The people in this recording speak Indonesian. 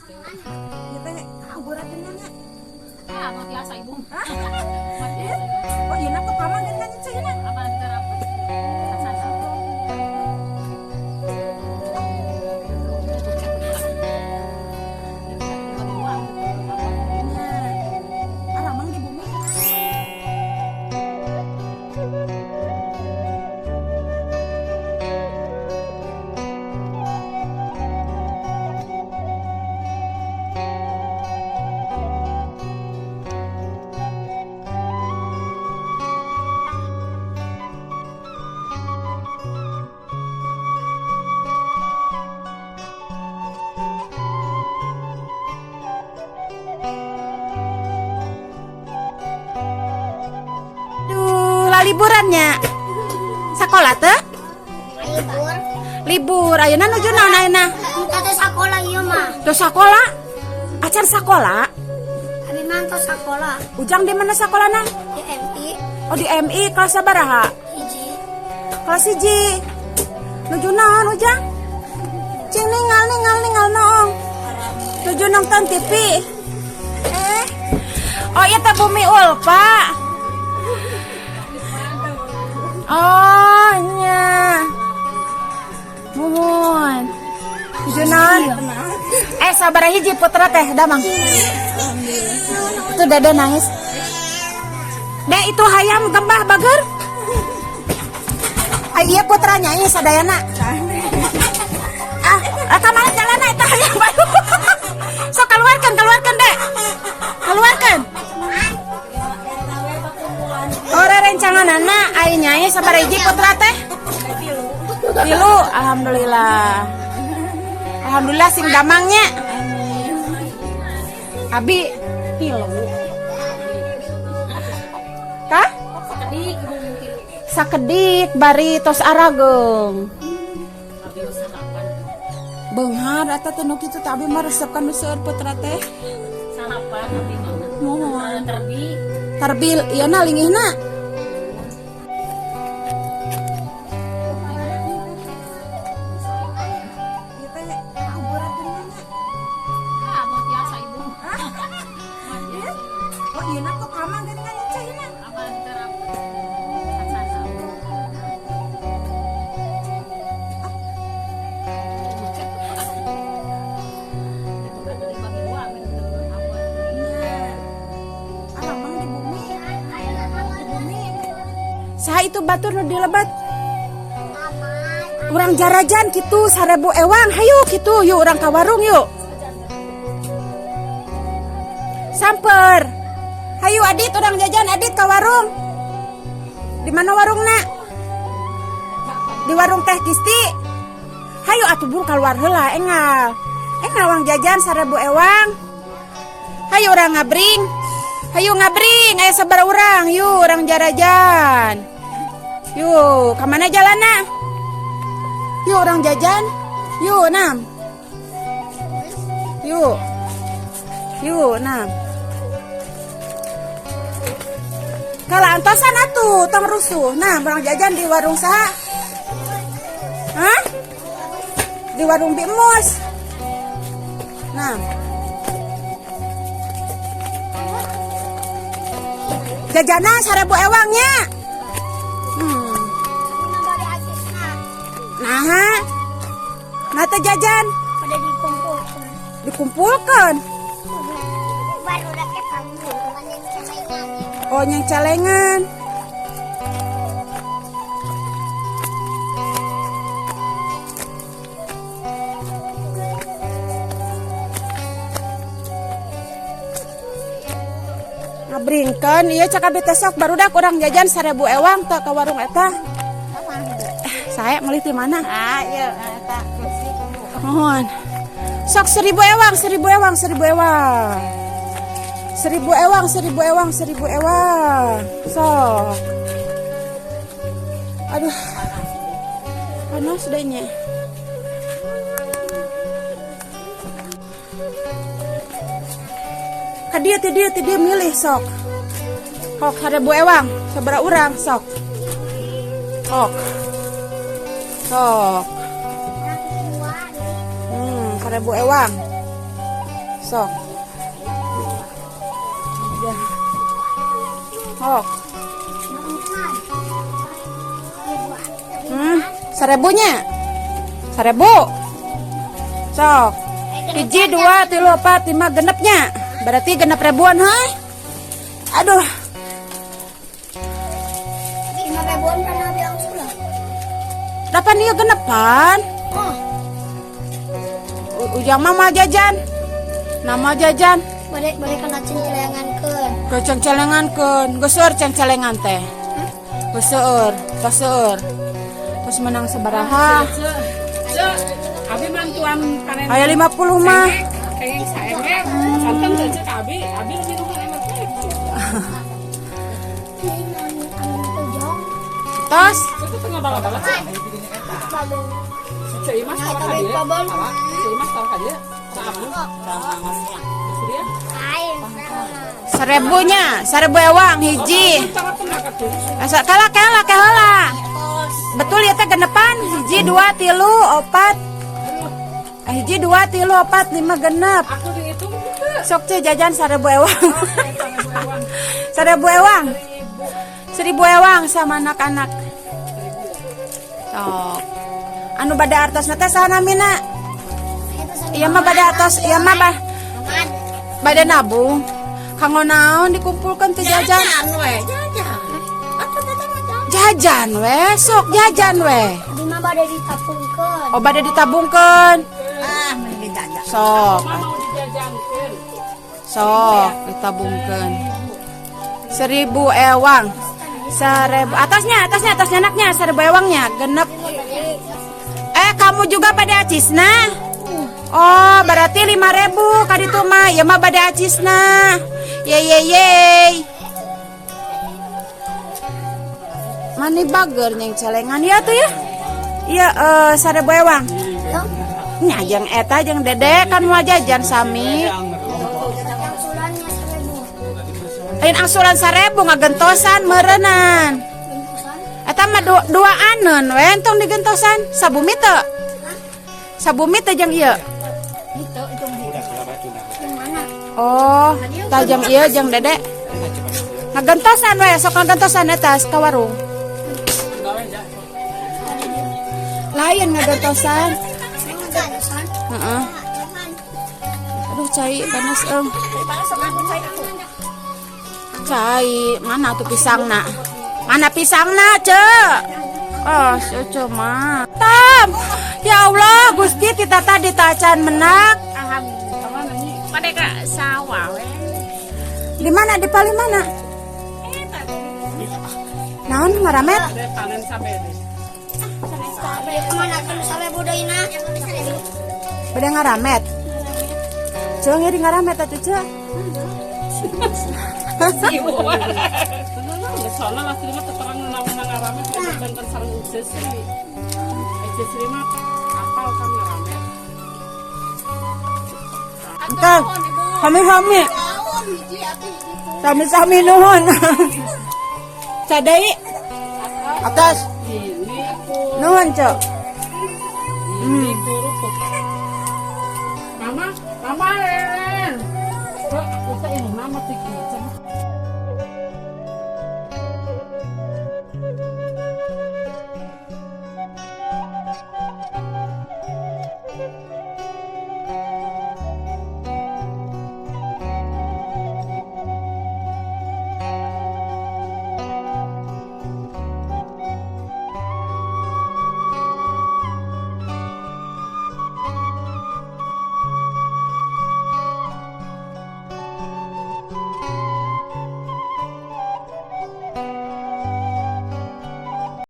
Kita berat nya. Ah, mau biasa ibu. Oh, iya, kok paman kan itu ya? Apa kita rapat? Sana. Alamang di bumi. Liburannya sekolah tuh libur ayeuna nuju naon ayeuna Tante sekolah iya mah. tuh sekolah acar sekolah Abi mantu sekolah ujang di mana sekolahna di MI oh di MI kelas sabaraha hiji. kelas 1 nuju naon ujang cing ningal naong nuju nonton TV oh iya teh Bumi Ulfa. Oh nya muhun junon sabar hiji putra teh damang itu dada nangis deh itu hayam gembah bager iya putranya ini sadayana kamar jalan itu hayam baru so keluarkan deh keluarkan ora rencangan anak aing sabar hiji putra teh pilu alhamdulillah sing damangnya abi pilu kah sakedik bari tos arageng beunghar eta teh nu kitu teh abi mah resepkan seueur putra teh Sarapan abi mah. mohon Terbi. tarbil ieu na linggihna Ah, mau biasa ibu. oh iya na kok paman kan cahina Apa kita rapat? Sana. alamang di bumi saha itu batur nu dilebat urang jarajan kitu 1000 ewang hayu kitu yuk urang ka warung yuk samper hayu adit urang jajan adit ka warung di mana warungna di warung teh Kisti hayu atuh buru keluar heula engal urang jajan 1000 ewang hayu urang ngabring aya sabar urang yuk urang jarajan yuk kamana jalanna yuk orang jajan yuk nam yuk nam kalau antosan atuh tong rusuh nah orang jajan di warung saha hah di warung Bimus nah jajana 1000 ewangnya nah teh jajan Pada dikumpulkan baru udah ke panggung teman yang celengan. oh yang celengan ngabringkeun ieu cak abi teh sok barudak urang jajan 1000 ewang teh ka warung eta saya meuli ti mana Ieu eta kursi kamu. mohon sok 1000 ewang 1000 ewang 1000 ewang 1000 ewang sok aduh panas dehnya ka dia milih sok 1000 ewang sabaraha urang sok 1000 ewang Sok. Ya. Sok. Seribunya. 1000. Sok. 1, 2, 3, 4, 5 genepnya. Berarti genep ribuan, hai. Aduh. 5 ribuan pernah bilang sudah. Dapan dia genepan. Oh, Ujang mama jajan. Nama jajan. boleh kena celengan ke. Goceng celengan keun. Goseur ceng celengan teh. Goseur, paseur. Terus menang sabaraha? Abi mantuan karen. Aya 50 mah. Kayak saya santan teh cek abi minum enak teh. Tos. Itu tengah bala-bala. Cek Mas tar ka dieu. Cek Mas tar ka dieu. Saabun. Surya. Lain. 1000-nya, 1000 ewang hiji. Asa kalah heula. Betul ya teh genepan. Hiji 2 3 4. Hiji 2 3 4 5 genep. Aku dihitung teu. Sok teh jajan 1000 ewang. 1000 ewang. 1000 ewang sama anak-anak. Sok. Anu bada artosna teh saha namina? Ieu mah bada artos, ieu mah bada nabung. Kanggo naon dikumpulkan teh jajan? Jajan we, sok jajan we. Di mah bade ditapungkeun. Oh bada ditabungkeun. Mending jajan. Sok. Mau dijajankeun. Sok ditabungkeun. 1000 ewang. 1000 atasnya anaknya 1000 ewangnya genep. Kamu juga pada acisna? Oh, berarti 5.000 ka ditu mah. Ya mah pada acisna. Ye. Mani bager nyeng celengan ya tuh ya. Iya 1000 ewang. Nya jeung eta jeung Dede kan mau jajan sami. Yang sulannya 1000. Ayeuna angsuran 1000 ngagentosan meureunnan. Eta mah dua aneun we entong digentosan. Sabumi teu? Sabumi teh jeung ieu. Yang mana? Oh, tah jeung ieu jeung Dede. Ngagentosan we, sok ngagentosan eta ka warung. Lain ngagentosan. Heeh. Aduh cai panas Cai, mana tuh pisangna? Mana pisangna, Cek? Oh, cucu mah. Tam. Ya Allah, Gusti kita tadi tacan menak. Alhamdulillah. Pada ka sawah we. Di mana? Di paling mana? Naon ngaramet? Ada panen sampai deh. Kemana kan sampai budayna? Beda ngaramet. Cek ya di ngaramet atuh, Cek. Soalnya lastri mah terang nang ngaramet bentang sareng Jesri. Jesri mah apal kan ngaramet. Entar, kami. Sami nuhun. Sadai. Atas. Ini Nuhun, Cek. ini kerupuk. Mama Ren. Kok kita ini mama tiki.